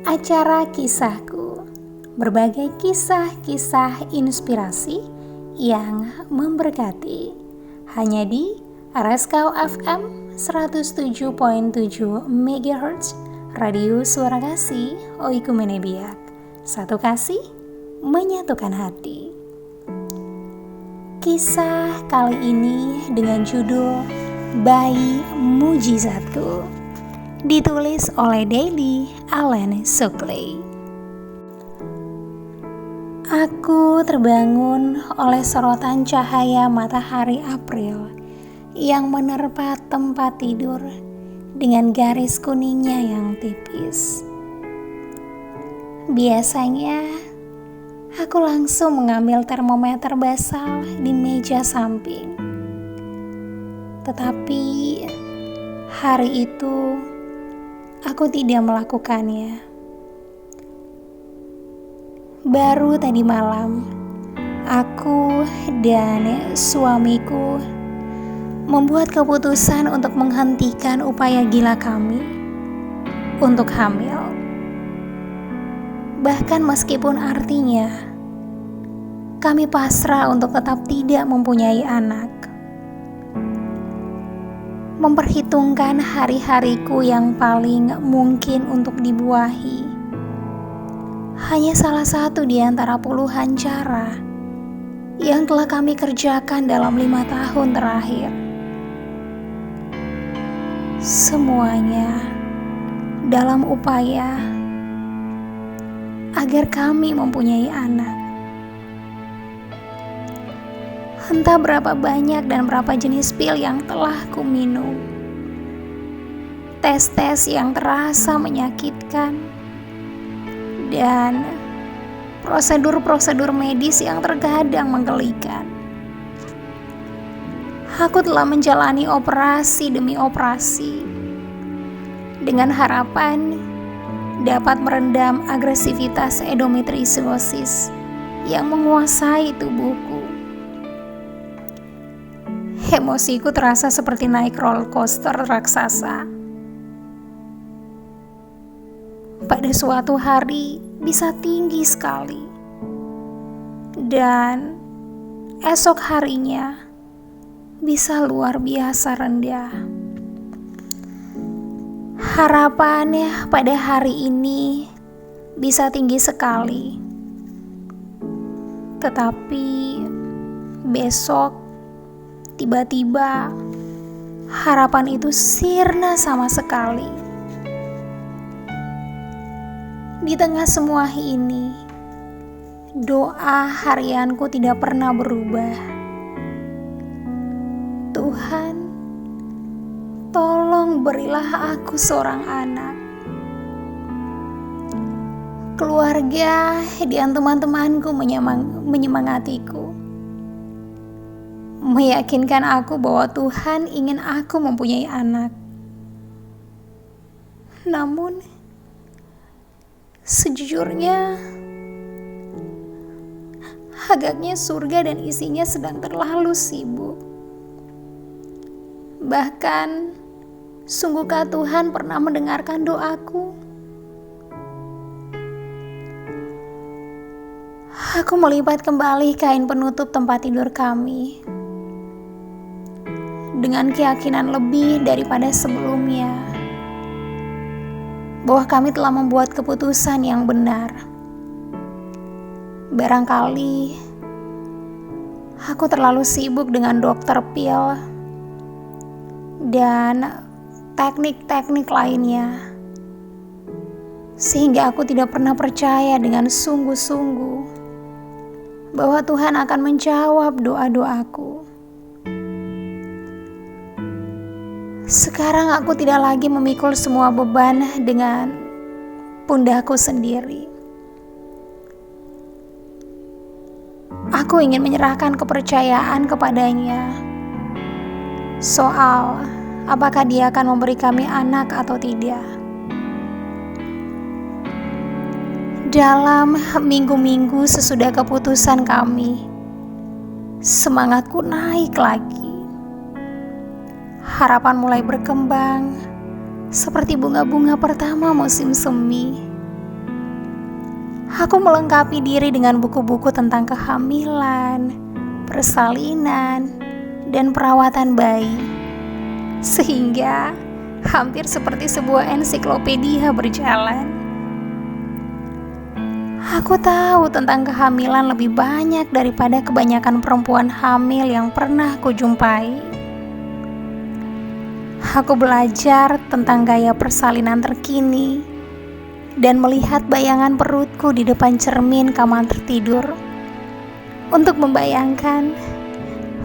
Acara kisahku, berbagai kisah-kisah inspirasi yang memberkati, hanya di RSKO FM 107.7 MHz, Radio Suara Kasih, Oikumene Biak. Satu kasih, menyatukan hati. Kisah kali ini dengan judul Bayi Mujizatku, ditulis oleh Daily Allen Sukley. Aku terbangun oleh sorotan cahaya matahari April yang menerpa tempat tidur dengan garis kuningnya yang tipis. Biasanya aku langsung mengambil termometer basal di meja samping. Tetapi hari itu aku tidak melakukannya. Baru tadi malam, aku dan suamiku membuat keputusan untuk menghentikan upaya gila kami untuk hamil. Bahkan meskipun artinya kami pasrah untuk tetap tidak mempunyai anak. Memperhitungkan hari-hariku yang paling mungkin untuk dibuahi hanya salah satu di antara puluhan cara yang telah kami kerjakan dalam 5 tahun terakhir. Semuanya dalam upaya agar kami mempunyai anak. Entah berapa banyak dan berapa jenis pil yang telah ku minum. Tes-tes yang terasa menyakitkan. Dan prosedur-prosedur medis yang terkadang menggelikan. Aku telah menjalani operasi demi operasi dengan harapan dapat merendam agresivitas endometriosis yang menguasai tubuhku. Emosiku terasa seperti naik roller coaster raksasa. Pada suatu hari bisa tinggi sekali, dan esok harinya bisa luar biasa rendah. Harapannya pada hari ini bisa tinggi sekali, tetapi besok tiba-tiba harapan itu sirna sama sekali. Di tengah semua ini, doa harianku tidak pernah berubah. Tuhan, tolong berilah aku seorang anak. Keluarga dan teman-temanku menyemangatiku, meyakinkan aku bahwa Tuhan ingin aku mempunyai anak. Namun, sejujurnya, agaknya surga dan isinya sedang terlalu sibuk. Bahkan, sungguhkah Tuhan pernah mendengarkan doaku? Aku melipat kembali kain penutup tempat tidur kami dengan keyakinan lebih daripada sebelumnya bahwa kami telah membuat keputusan yang benar. Barangkali aku terlalu sibuk dengan dokter pil dan teknik-teknik lainnya, sehingga aku tidak pernah percaya dengan sungguh-sungguh bahwa Tuhan akan menjawab doa-doaku. Sekarang aku tidak lagi memikul semua beban dengan pundakku sendiri. Aku ingin menyerahkan kepercayaan kepadanya soal apakah Dia akan memberi kami anak atau tidak. Dalam minggu-minggu sesudah keputusan kami, semangatku naik lagi. Harapan mulai berkembang seperti bunga-bunga pertama musim semi. Aku melengkapi diri dengan buku-buku tentang kehamilan, persalinan, dan perawatan bayi. Sehingga hampir seperti sebuah ensiklopedia berjalan. Aku tahu tentang kehamilan lebih banyak daripada kebanyakan perempuan hamil yang pernah kujumpai. Aku belajar tentang gaya persalinan terkini dan melihat bayangan perutku di depan cermin kamar tidur untuk membayangkan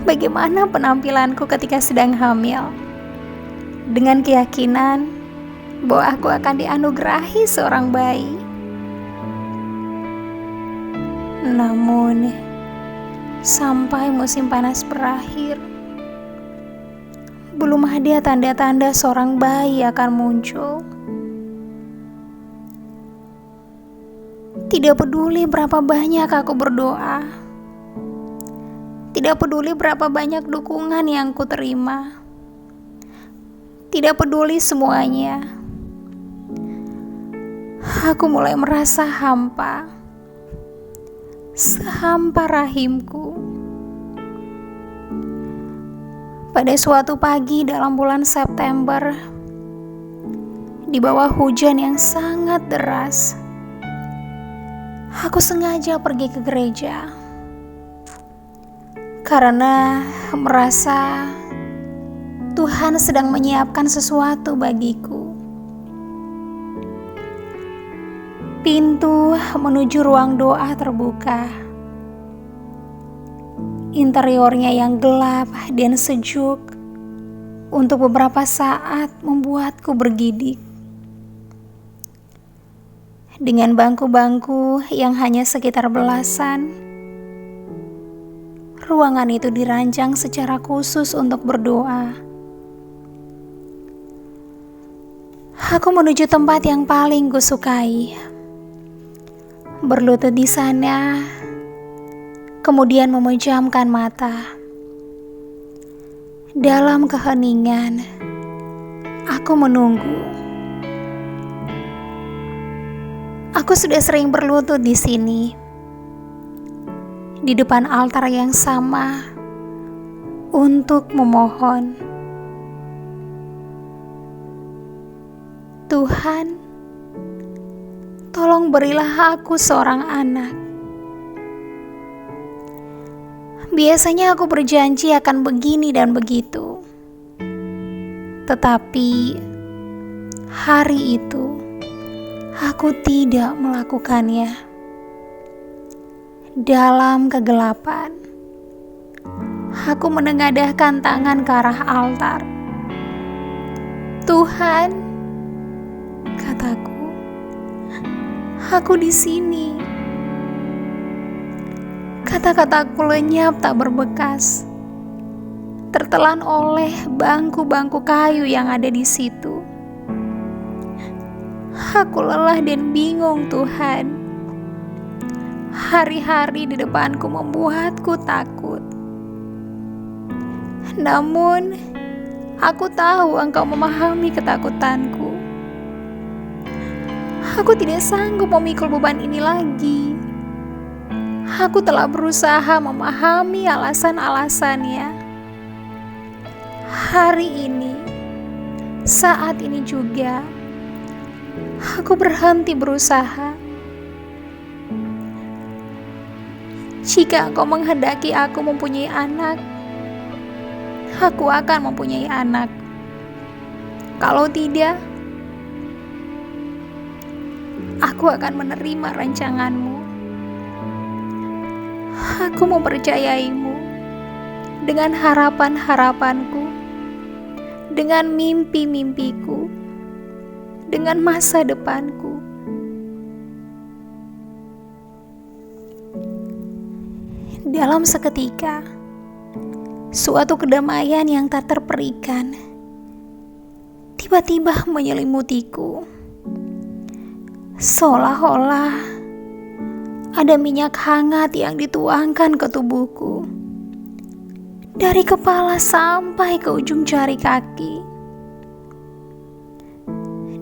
bagaimana penampilanku ketika sedang hamil, dengan keyakinan bahwa aku akan dianugerahi seorang bayi. Namun, sampai musim panas berakhir, belum ada tanda-tanda seorang bayi akan muncul. Tidak peduli berapa banyak aku berdoa, tidak peduli berapa banyak dukungan yang ku terima, tidak peduli semuanya. Aku mulai merasa hampa, sehampa rahimku. Pada suatu pagi dalam bulan September, di bawah hujan yang sangat deras, aku sengaja pergi ke gereja karena merasa Tuhan sedang menyiapkan sesuatu bagiku. Pintu menuju ruang doa terbuka. Interiornya yang gelap dan sejuk untuk beberapa saat membuatku bergidik. Dengan bangku-bangku yang hanya sekitar belasan, ruangan itu dirancang secara khusus untuk berdoa. Aku menuju tempat yang paling kusukai, berlutut di sana, kemudian memejamkan mata. Dalam keheningan, aku menunggu. Aku sudah sering berlutut di sini, di depan altar yang sama, untuk memohon. Tuhan, tolong berilah aku seorang anak. Biasanya aku berjanji akan begini dan begitu. Tetapi hari itu aku tidak melakukannya. Dalam kegelapan, aku menengadahkan tangan ke arah altar. Tuhan, kataku, aku di sini. Kata-kataku lenyap tak berbekas, tertelan oleh bangku-bangku kayu yang ada di situ. Aku lelah dan bingung, Tuhan. Hari-hari di depanku membuatku takut. Namun, aku tahu Engkau memahami ketakutanku. Aku tidak sanggup memikul beban ini lagi. Aku telah berusaha memahami alasan-alasannya. Hari ini, saat ini juga, aku berhenti berusaha. Jika Engkau menghendaki aku mempunyai anak, aku akan mempunyai anak. Kalau tidak, aku akan menerima rancangan-Mu. Aku mempercayai-Mu dengan harapan-harapanku, dengan mimpi-mimpiku, dengan masa depanku. Dalam seketika, suatu kedamaian yang tak terperikan tiba-tiba menyelimutiku. Seolah-olah ada minyak hangat yang dituangkan ke tubuhku, dari kepala sampai ke ujung jari kaki.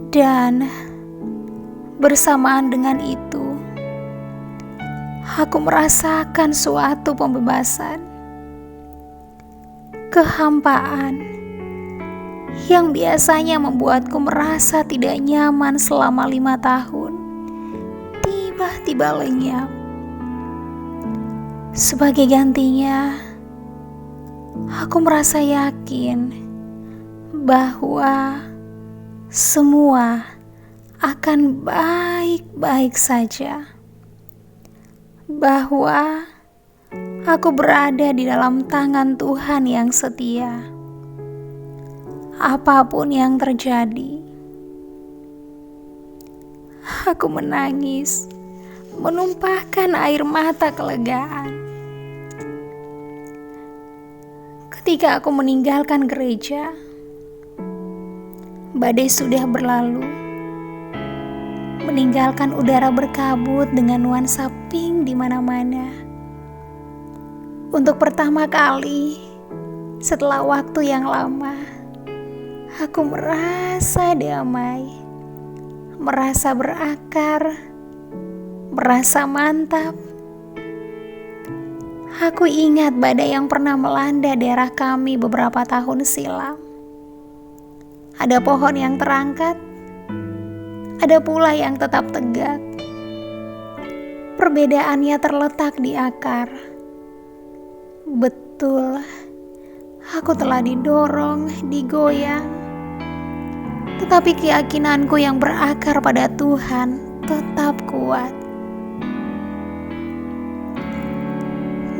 Dan bersamaan dengan itu, aku merasakan suatu pembebasan, kehampaan yang biasanya membuatku merasa tidak nyaman selama 5 tahun, tiba-tiba lenyap. Sebagai gantinya, aku merasa yakin bahwa semua akan baik-baik saja, bahwa aku berada di dalam tangan Tuhan yang setia. Apapun yang terjadi, aku menangis, menumpahkan air mata kelegaan. Ketika aku meninggalkan gereja, badai sudah berlalu, meninggalkan udara berkabut dengan nuansa pink di mana-mana. Untuk pertama kali setelah waktu yang lama, aku merasa damai, merasa berakar, merasa mantap. Aku ingat badai yang pernah melanda daerah kami beberapa tahun silam. Ada pohon yang terangkat, ada pula yang tetap tegak. Perbedaannya terletak di akar. Betul, aku telah didorong, digoyang. Tetapi keyakinanku yang berakar pada Tuhan tetap kuat.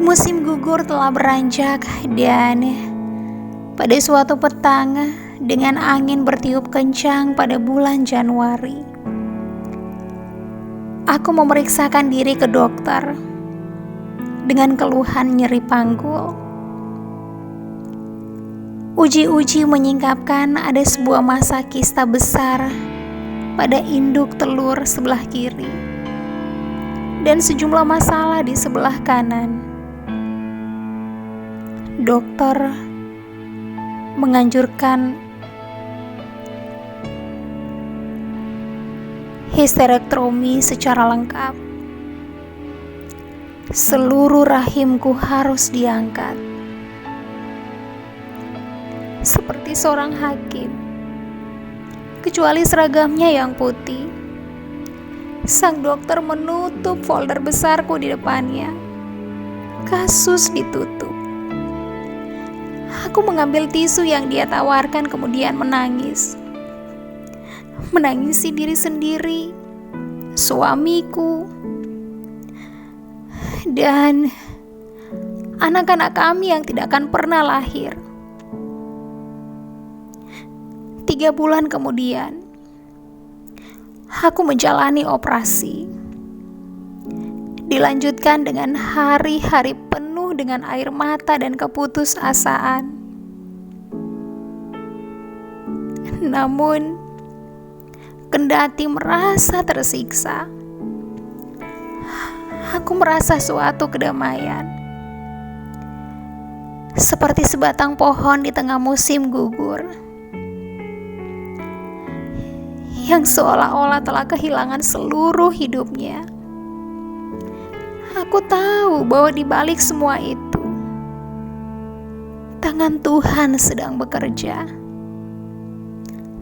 Musim gugur telah beranjak dan pada suatu petang dengan angin bertiup kencang pada bulan Januari, aku memeriksakan diri ke dokter dengan keluhan nyeri panggul. Uji-uji menyingkapkan ada sebuah massa kista besar pada induk telur sebelah kiri dan sejumlah masalah di sebelah kanan. Dokter menganjurkan histerektomi secara lengkap. Seluruh rahimku harus diangkat. Seperti seorang hakim, kecuali seragamnya yang putih, sang dokter menutup folder besarku di depannya. Kasus ditutup. Aku mengambil tisu yang dia tawarkan kemudian menangis. Menangisi diri sendiri, suamiku, dan anak-anak kami yang tidak akan pernah lahir. 3 bulan kemudian, aku menjalani operasi. Dilanjutkan dengan hari-hari penuh dengan air mata dan keputusasaan. Namun, kendati merasa tersiksa, aku merasa suatu kedamaian. Seperti sebatang pohon di tengah musim gugur, yang seolah-olah telah kehilangan seluruh hidupnya. Aku tahu bahwa di balik semua itu, tangan Tuhan sedang bekerja,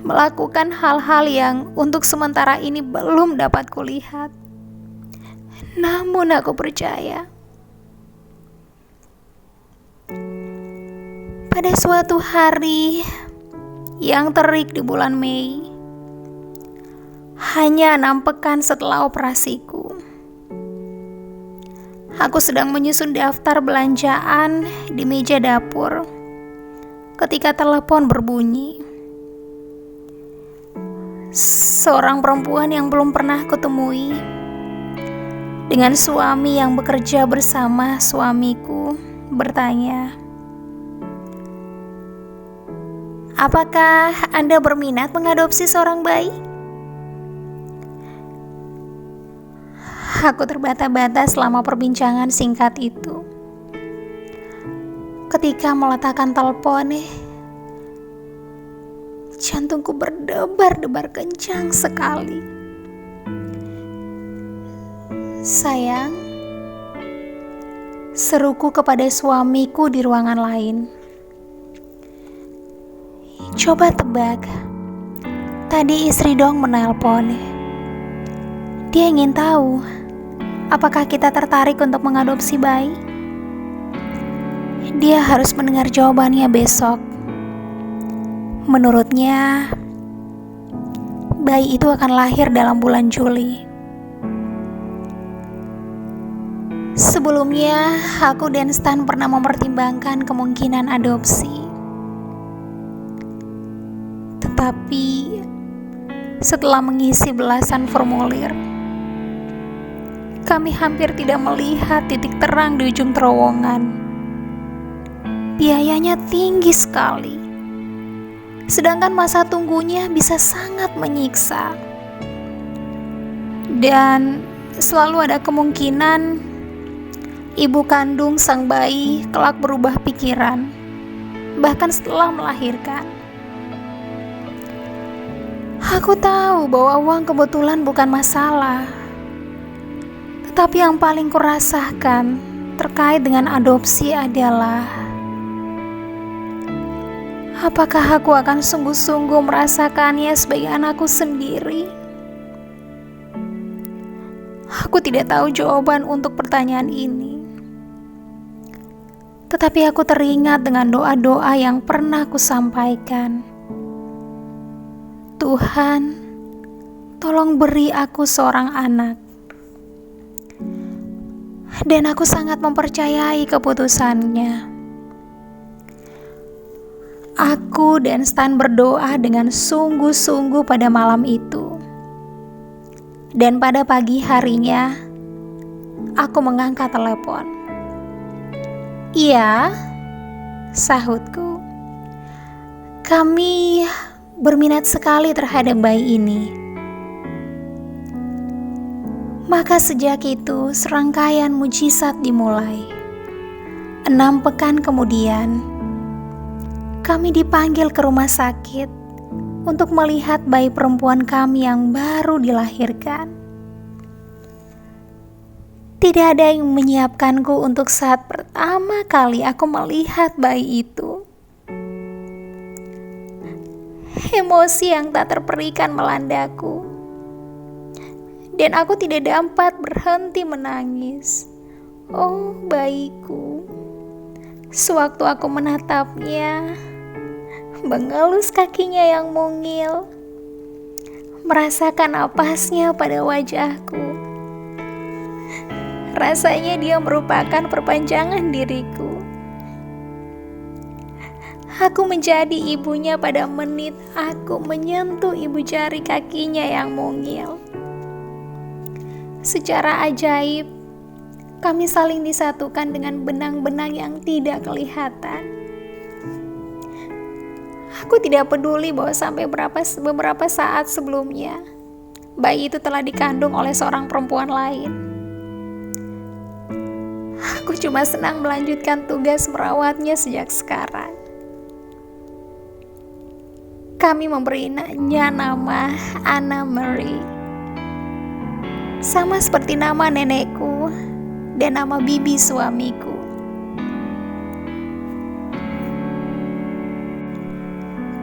melakukan hal-hal yang untuk sementara ini belum dapat kulihat. Namun aku percaya, pada suatu hari yang terik di bulan Mei, hanya 6 pekan setelah operasiku, aku sedang menyusun daftar belanjaan di meja dapur ketika telepon berbunyi. Seorang perempuan yang belum pernah kutemui, dengan suami yang bekerja bersama suamiku, bertanya, "Apakah Anda berminat mengadopsi seorang bayi?" Aku terbata-bata selama perbincangan singkat itu. Ketika meletakkan telepon, jantungku berdebar-debar kencang sekali. "Sayang," Seruku kepada suamiku di ruangan lain. Coba tebak, tadi istri dong menelpon. Dia ingin tahu, apakah kita tertarik untuk mengadopsi bayi? Dia harus mendengar jawabannya besok. Menurutnya, bayi itu akan lahir dalam bulan Juli. Sebelumnya, aku dan Stan pernah mempertimbangkan kemungkinan adopsi. Tetapi, setelah mengisi belasan formulir, kami hampir tidak melihat titik terang di ujung terowongan. Biayanya tinggi sekali, sedangkan masa tunggunya bisa sangat menyiksa. Dan selalu ada kemungkinan ibu kandung sang bayi kelak berubah pikiran, bahkan setelah melahirkan. Aku tahu bahwa uang kebetulan bukan masalah, tetapi yang paling kurasakan terkait dengan adopsi adalah apakah aku akan sungguh-sungguh merasakannya sebagai anakku sendiri? Aku tidak tahu jawaban untuk pertanyaan ini. Tetapi aku teringat dengan doa-doa yang pernah aku sampaikan. Tuhan, tolong beri aku seorang anak. Dan aku sangat mempercayai keputusannya. Aku dan Stan berdoa dengan sungguh-sungguh pada malam itu. Dan pada pagi harinya, aku mengangkat telepon. Iya, sahutku. Kami berminat sekali terhadap bayi ini. Maka sejak itu serangkaian mujizat dimulai. 6 pekan kemudian, kami dipanggil ke rumah sakit untuk melihat bayi perempuan kami yang baru dilahirkan. Tidak ada yang menyiapkanku untuk saat pertama kali aku melihat bayi itu. Emosi yang tak terperikan melandaku, dan aku tidak dapat berhenti menangis. Oh bayiku, sewaktu aku menatapnya, mengelus kakinya yang mungil, merasakan napasnya pada wajahku. Rasanya dia merupakan perpanjangan diriku. Aku menjadi ibunya pada menit aku menyentuh ibu jari kakinya yang mungil. Secara ajaib, kami saling disatukan dengan benang-benang yang tidak kelihatan. Aku tidak peduli bahwa sampai beberapa saat sebelumnya, bayi itu telah dikandung oleh seorang perempuan lain. Aku cuma senang melanjutkan tugas merawatnya sejak sekarang. Kami memberinya nama Anna Marie, sama seperti nama nenekku dan nama bibi suamiku.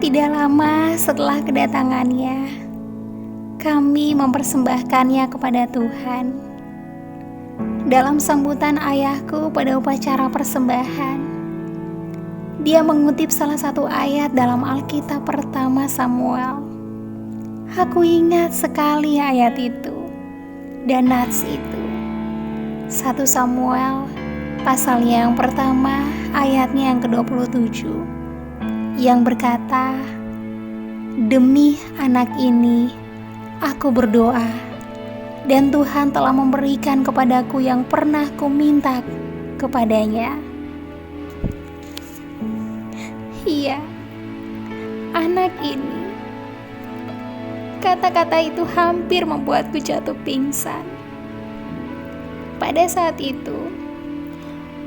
Tidak lama setelah kedatangannya, kami mempersembahkannya kepada Tuhan. Dalam sambutan ayahku pada upacara persembahan, dia mengutip salah satu ayat dalam Alkitab pertama Samuel. Aku ingat sekali ayat itu dan nats itu. 1 Samuel pasalnya yang pertama ayatnya yang ke-27 yang berkata, demi anak ini aku berdoa, dan Tuhan telah memberikan kepadaku yang pernah kuminta kepadanya. Iya, anak ini. Kata-kata itu hampir membuatku jatuh pingsan. Pada saat itu,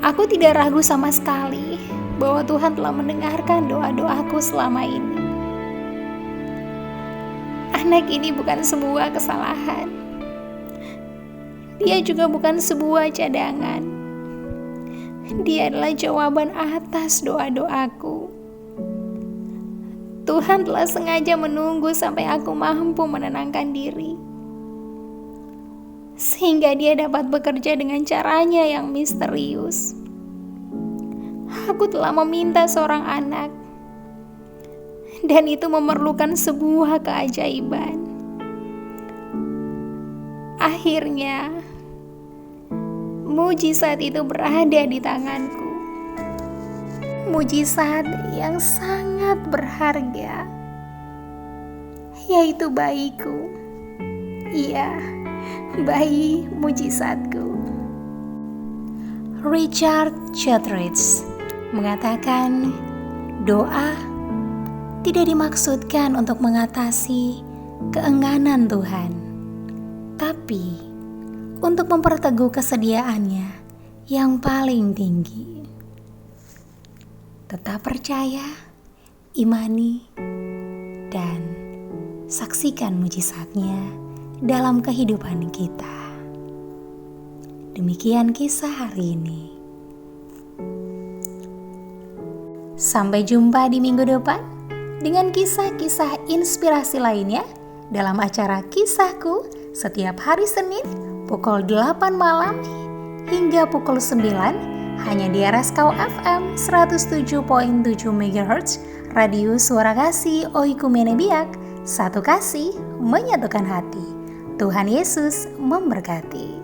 aku tidak ragu sama sekali bahwa Tuhan telah mendengarkan doa-doaku selama ini. Anak ini bukan sebuah kesalahan. Dia juga bukan sebuah cadangan. Dia adalah jawaban atas doa-doaku. Tuhan telah sengaja menunggu sampai aku mampu menenangkan diri, sehingga Dia dapat bekerja dengan caranya yang misterius. Aku telah meminta seorang anak, dan itu memerlukan sebuah keajaiban. Akhirnya, mujizat itu berada di tanganku. Mujizat yang sangat berharga, yaitu bayiku. Iya, bayi mujizatku. Richard Chatrich mengatakan, doa tidak dimaksudkan untuk mengatasi keengganan Tuhan, tapi untuk memperteguh kesediaannya yang paling tinggi. Tetap percaya, imani, dan saksikan mujizatnya dalam kehidupan kita. Demikian kisah hari ini. Sampai jumpa di minggu depan dengan kisah-kisah inspirasi lainnya dalam acara Kisahku setiap hari Senin pukul 8 malam hingga pukul 9 hanya di RSKU FM 107.7 MHz, Radio Suara Kasih Oikumene Biak, satu kasih menyatukan hati. Tuhan Yesus memberkati.